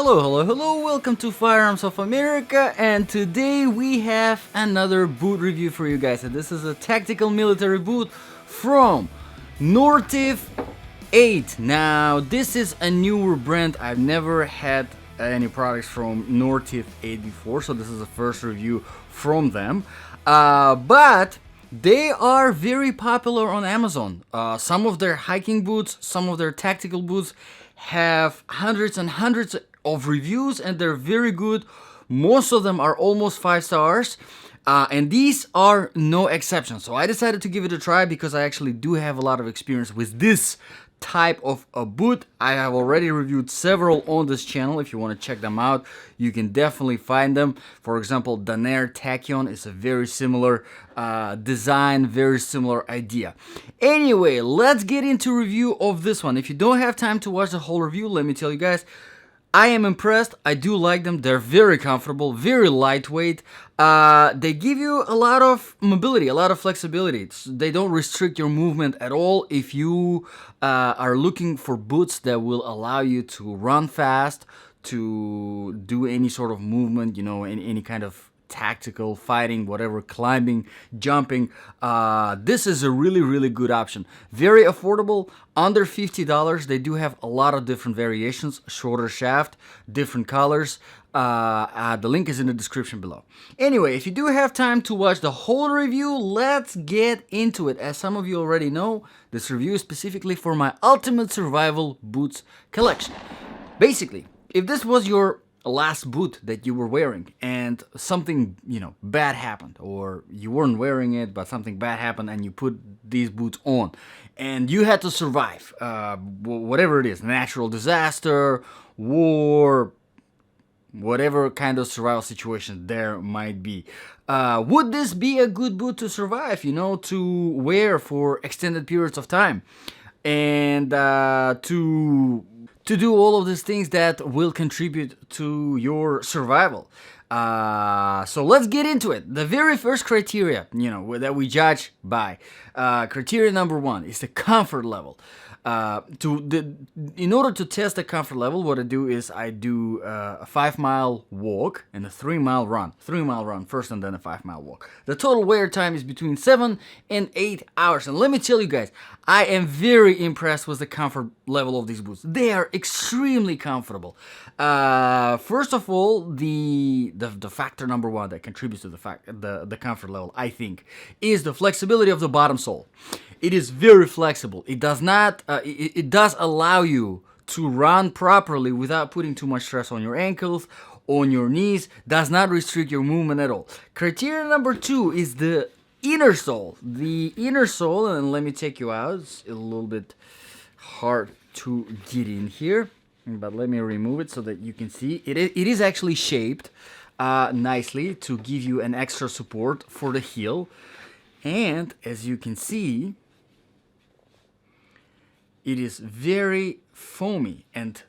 Hello, welcome to Firearms of America, and today we have another boot review for you guys. And this is a tactical military boot from Nortiv 8. Now, this is a newer brand. I've never had any products from Nortiv 8 before, so this is the first review from them. But they are very popular on Amazon. Some of their hiking boots, some of their tactical boots have hundreds and hundreds of reviews, and they're very good. Most of them are almost 5 stars, and these are no exception. So I decided to give it a try because I actually do have a lot of experience with this type of a boot. I have already reviewed several on this channel. If you want to check them out, you can definitely find them. For example, Daner Tachyon is a very similar design, very similar idea. Anyway, let's get into review of this one. If you don't have time to watch the whole review, let me tell you guys, I am impressed. I do like them. They're very comfortable, very lightweight. They give you a lot of mobility, a lot of flexibility. They don't restrict your movement at all. If you are looking for boots that will allow you to run fast, to do any sort of movement, you know, any kind of tactical, fighting, whatever, climbing, jumping, this is a really good option. Very affordable, under $50. They do have a lot of different variations, shorter shaft, different colors. The link is in the description below. Anyway, if you do have time to watch the whole review, let's get into it. As some of you already know, this review is specifically for my Ultimate Survival Boots collection. Basically, if this was your last boot that you were wearing and something, bad happened, or you weren't wearing it but something bad happened and you put these boots on and you had to survive, whatever it is, natural disaster, war, whatever kind of survival situation there might be, would this be a good boot to survive, to wear for extended periods of time and to do all of these things that will contribute to your survival? So let's get into it. The very first criteria, that we judge by, criteria number 1 is the comfort level. In order to test the comfort level, what I do is I do a 5-mile walk and a 3-mile run. 3-mile run first and then a 5-mile walk. The total wear time is between 7 and 8 hours. And let me tell you guys, I am very impressed with the comfort level of these boots. They are extremely comfortable. First of all, the factor number 1 that contributes to the comfort level, I think, is the flexibility of the bottom sole. It is very flexible. It does not. It does allow you to run properly without putting too much stress on your ankles, on your knees. Does not restrict your movement at all. Criteria number 2 is the inner sole. The inner sole, and let me take you out. It's a little bit hard to get in here, but let me remove it so that you can see. It is actually shaped nicely to give you an extra support for the heel, and as you can see, it is very foamy, and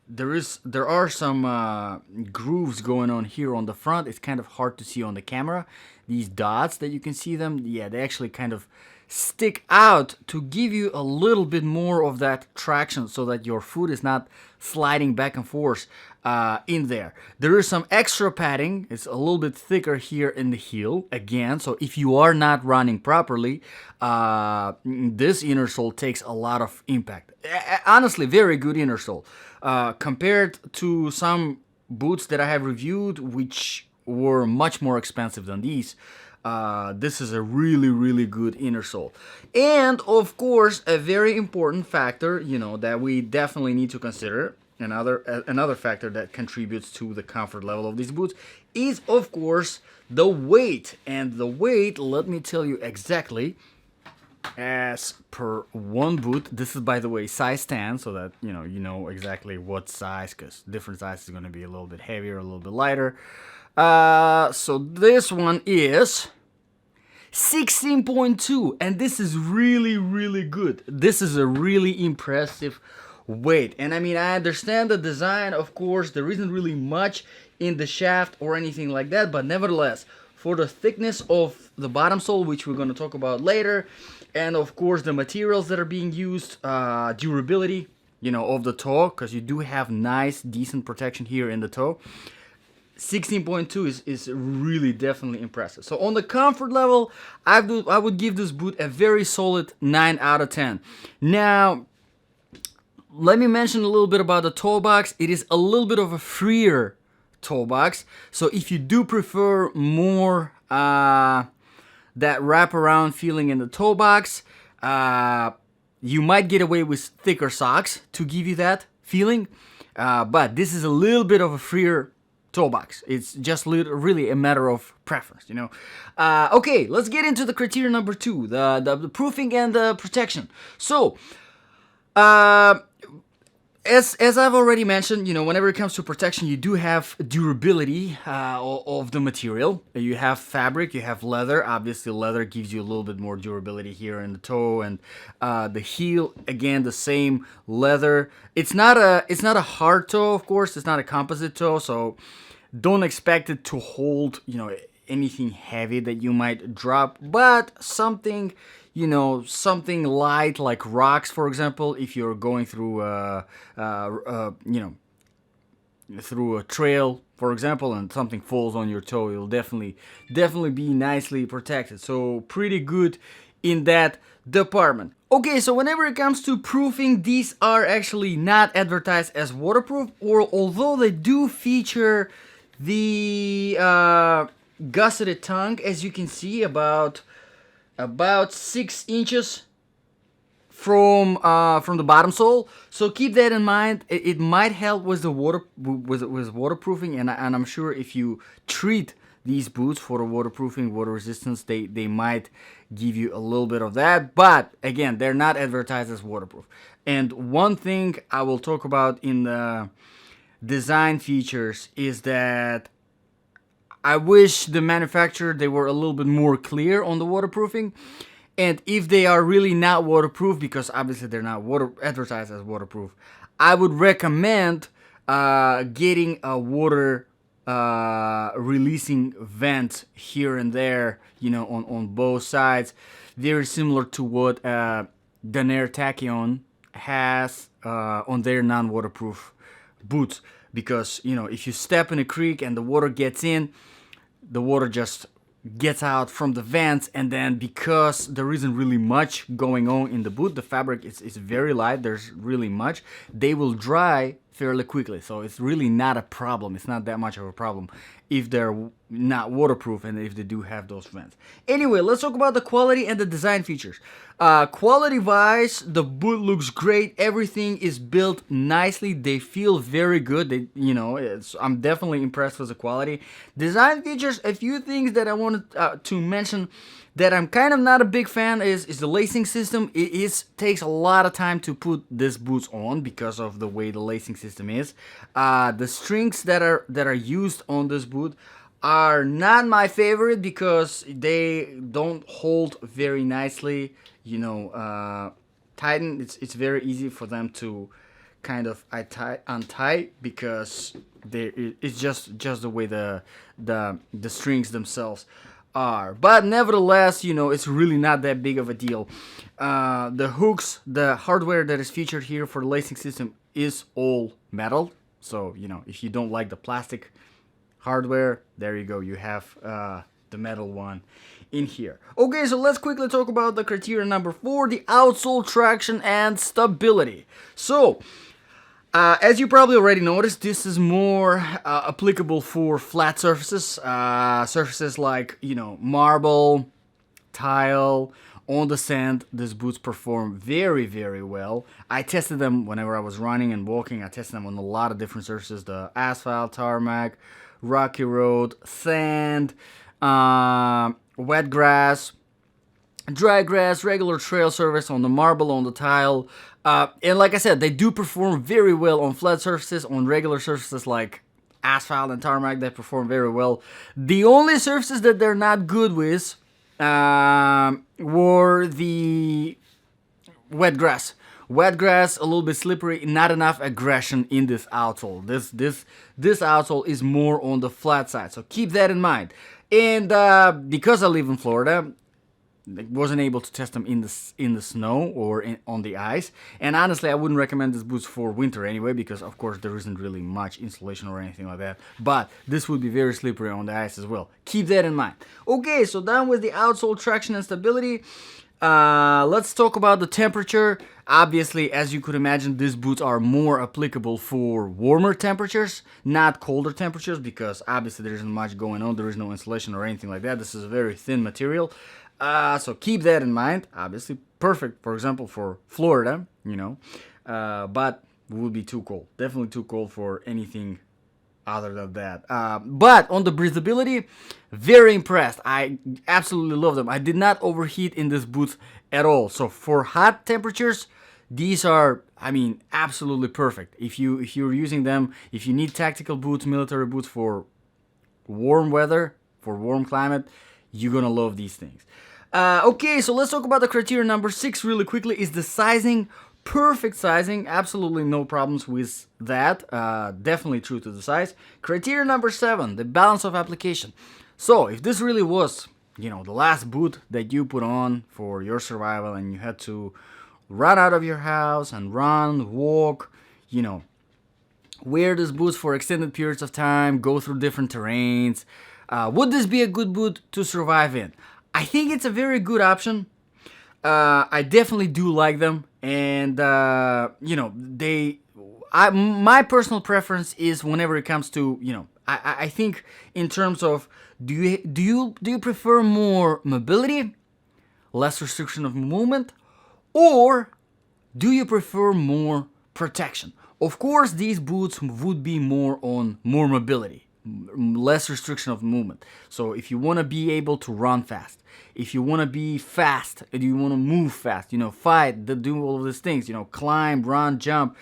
there are some grooves going on here on the front. It's kind of hard to see on the camera. These dots that you can see them, yeah, they actually kind of stick out to give you a little bit more of that traction so that your foot is not sliding back and forth in there. There is some extra padding. It's a little bit thicker here in the heel again, so if you are not running properly, this inner sole takes a lot of impact. Honestly, very good inner sole compared to some boots that I have reviewed, which were much more expensive than these. This is a really good inner sole. And of course, a very important factor, that we definitely need to consider, another factor that contributes to the comfort level of these boots, is of course the weight. And the weight, let me tell you exactly, as per one boot. This is, by the way, size 10, so that you know exactly what size, because different sizes are going to be a little bit heavier, a little bit lighter. So this one is 16.2, and this is really good. This is a really impressive weight. And I mean, I understand the design, of course, there isn't really much in the shaft or anything like that, but nevertheless, for the thickness of the bottom sole, which we're going to talk about later, and of course the materials that are being used, durability, you know, of the toe, because you do have nice, decent protection here in the toe. 16.2 is really definitely impressive. So on the comfort level, I would give this boot a very solid 9 out of 10. Now, let me mention a little bit about the toe box. It is a little bit of a freer toe box. So if you do prefer more that wraparound feeling in the toe box, you might get away with thicker socks to give you that feeling. But this is a little bit of a freer toe box. It's just really a matter of preference, you know. Okay, let's get into the criteria number 2, the proofing and the protection. So, as I've already mentioned, you know, whenever it comes to protection, you do have durability of the material. You have fabric, you have leather. Obviously, leather gives you a little bit more durability here in the toe, and the heel, again, the same leather. It's not a hard toe, of course. It's not a composite toe, so don't expect it to hold, you know, anything heavy that you might drop, but something, you know, something light like rocks, for example, if you're going through you know, through a trail, for example, and something falls on your toe, it'll definitely be nicely protected. So pretty good in that department. Okay, so whenever it comes to proofing, these are actually not advertised as waterproof, or although they do feature the gusseted tongue, as you can see, about 6 inches from the bottom sole. So keep that in mind. It might help with the with waterproofing, and I'm sure if you treat these boots for the waterproofing, water resistance, they might give you a little bit of that. But again, they're not advertised as waterproof. And one thing I will talk about in the design features is that I wish the manufacturer, they were a little bit more clear on the waterproofing. And if they are really not waterproof, because obviously they're not advertised as waterproof, I would recommend getting a water releasing vent here and there, you know, on both sides, very similar to what Daner Tachyon has on their non-waterproof boots. Because, you know, if you step in a creek and the water gets in, the water just gets out from the vents, and then because there isn't really much going on in the boot, the fabric is very light, there's really much, they will dry fairly quickly. So it's really not a problem. It's not that much of a problem if they're not waterproof and if they do have those vents. Anyway, let's talk about the quality and the design features. Quality wise, the boot looks great. Everything is built nicely. They feel very good. They, you know, I'm definitely impressed with the quality. Design features, a few things that I wanted to mention that I'm kind of not a big fan is the lacing system. It takes a lot of time to put these boots on because of the way the lacing system is. The strings that are used on this boot are not my favorite because they don't hold very nicely, you know, tighten. It's very easy for them to kind of untie because it's just the way the strings themselves are. But nevertheless, you know, it's really not that big of a deal. The hooks, the hardware that is featured here for the lacing system is all metal. So, you know, if you don't like the plastic hardware, there you go. You have the metal one in here. Okay, so let's quickly talk about the criteria number 4, the outsole traction and stability. So, as you probably already noticed, this is more applicable for flat surfaces, surfaces like, you know, marble, tile, on the sand. These boots perform very, very well. I tested them whenever I was running and walking. I tested them on a lot of different surfaces, the asphalt, tarmac, rocky road, sand, wet grass, dry grass, regular trail surface, on the marble, on the tile. And like I said, they do perform very well on flat surfaces, on regular surfaces like asphalt and tarmac. They perform very well. The only surfaces that they're not good with were the wet grass. Wet grass, a little bit slippery, not enough aggression in this outsole. This outsole is more on the flat side, so keep that in mind. And because I live in Florida, wasn't able to test them in the snow or on the ice. And honestly, I wouldn't recommend these boots for winter anyway, because of course there isn't really much insulation or anything like that. But this would be very slippery on the ice as well. Keep that in mind. Okay, so done with the outsole traction and stability. Let's talk about the temperature. Obviously, as you could imagine, these boots are more applicable for warmer temperatures, not colder temperatures, because obviously there isn't much going on. There is no insulation or anything like that. This is a very thin material. So keep that in mind. Obviously, perfect, for example, for Florida, you know, but it would be too cold. Definitely too cold for anything other than that. But on the breathability, very impressed. I absolutely love them. I did not overheat in these boots at all. So for hot temperatures, these are, I mean, absolutely perfect. If you're using them, if you need tactical boots, military boots for warm weather, for warm climate, you're gonna love these things. Okay, so let's talk about the criteria number 6 really quickly. Is the sizing. Perfect sizing, absolutely no problems with that. Definitely true to the size. Criteria number 7, the balance of application. So if this really was, you know, the last boot that you put on for your survival, and you had to run out of your house and run, walk, you know, wear these boots for extended periods of time, go through different terrains, would this be a good boot to survive in? I think it's a very good option. I definitely do like them, and you know, my personal preference is whenever it comes to, you know, I think in terms of do you prefer more mobility, less restriction of movement, or do you prefer more protection? Of course, these boots would be more mobility, less restriction of movement. So if you want to be able to run fast, if you want to be fast, and you want to move fast, you know, fight, do all of these things, you know, climb, run, jump,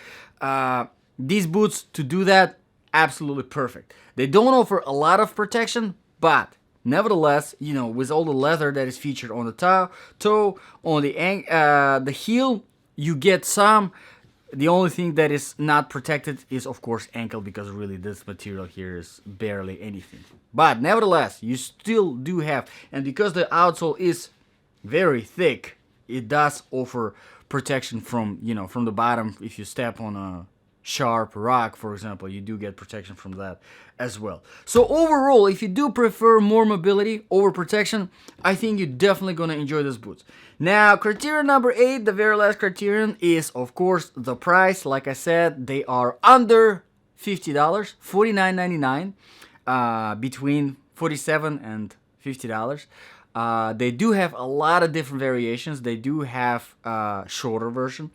these boots, to do that, absolutely perfect. They don't offer a lot of protection, but nevertheless, you know, with all the leather that is featured on the toe, on the heel, you get some. The only thing that is not protected is, of course, ankle, because really this material here is barely anything. But nevertheless, you still do have, and because the outsole is very thick, it does offer protection from, you know, from the bottom. If you step on a sharp rock, for example, you do get protection from that as well. So overall, if you do prefer more mobility over protection, I think you're definitely going to enjoy these boots. Now, criteria number 8, the very last criterion, is of course the price. Like I said, they are under $50, $49.99, between $47 and $50. They do have a lot of different variations. They do have a shorter version.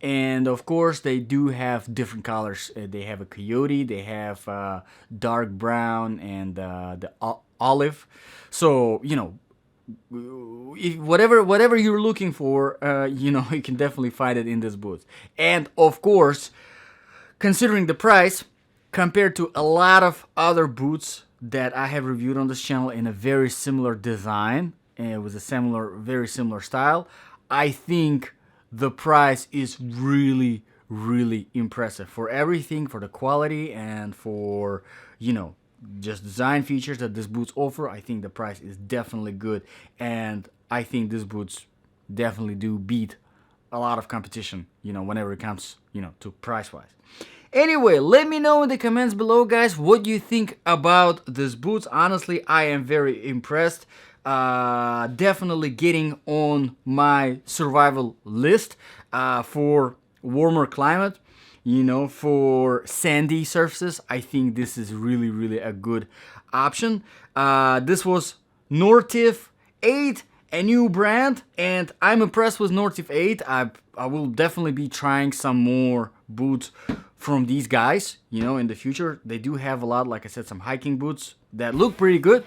And of course, they do have different colors. They have a coyote, they have dark brown, and the olive. So, you know, whatever you're looking for, you know, you can definitely find it in this booth. And of course, considering the price, compared to a lot of other boots that I have reviewed on this channel in a very similar design and with a very similar style, I think the price is really, really impressive for everything, for the quality and for, you know, just design features that these boots offer. I think the price is definitely good, and I think these boots definitely do beat a lot of competition, you know, whenever it comes, you know, to price wise. Anyway, let me know in the comments below, guys, what you think about these boots. Honestly, I am very impressed. Definitely getting on my survival list for warmer climate, you know, for sandy surfaces. I think this is really, really a good option. This was Nortiv 8, a new brand, and I'm impressed with Nortiv 8. I will definitely be trying some more boots from these guys, you know, in the future. They do have a lot, like I said, some hiking boots that look pretty good,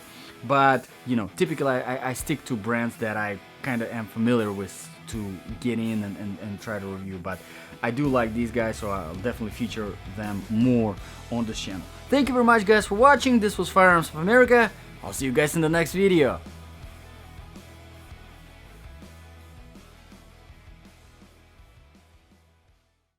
but, you know, typically I stick to brands that I kind of am familiar with to get in and try to review. But I do like these guys, so I'll definitely feature them more on this channel. Thank you very much, guys, for watching. This was Firearms of America. I'll see you guys in the next video.